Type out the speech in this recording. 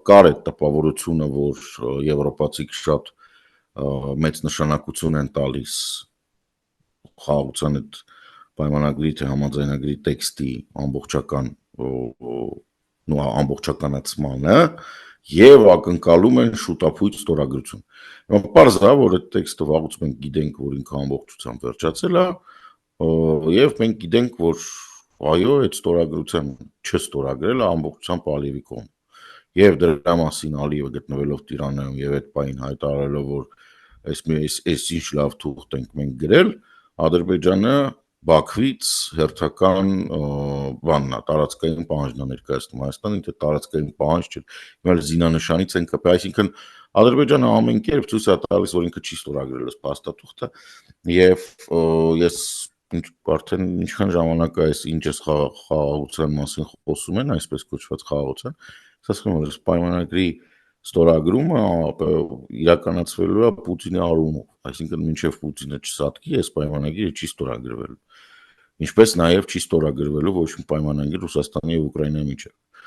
կար այդ տպավորությունը, որ եվրոպացիք շատ մեծ նշանակություն են տալիս խաղաղության այդ պայմանագրի թե համաձայնագրի տեքստի ամբողջականացմանը եւ ակնկալում են շուտափույթ ստորագրություն։ Պարզ է, որ այդ տեքստը վաղուց մենք գիտենք, որ ինքը ամբողջությամբ վերջացել է, եւ մենք գիտենք, որ այո, այդ ստորագրության չստորագրելը ամբողջությամբ Ալիևի կողմ։ Եվ դրա մասին Ալիևը գտնվելով Տիրանայում եւ այդ պայն հայտարարելով, որ այս ինչ լավ թուղթ ենք մենք գրել, Ադրբեջանը Բաքվից հերթական բանն է, տարածքային պահանջն է ներկայացնում Հայաստանին, թե տարածքային պահանջ չէ, հիմա զինանշանից են կպել, այսինքն Ադրբեջանը ամեն կերպ ցույց է տալիս, որ ինքը չի ստորագրել այս փաստաթուղթը, եւ ես արդեն ինչքան ժամանակ է այս ինչ էս խաղաղության մասին խոսում են, այսպես կոչված խաղաղության, ասում եմ, որ այս պայմանագրի ստորագրումը իրականացվելու է Պուտինի արումով, այսինքն մինչև Պուտինը չսատկի, այս պայմանագիրը չի ստորագրվելու, ինչպես նաև չի ստորագրվելու ոչ մի պայմանագիր Ռուսաստանի եւ Ուկրաինայի միջեւ։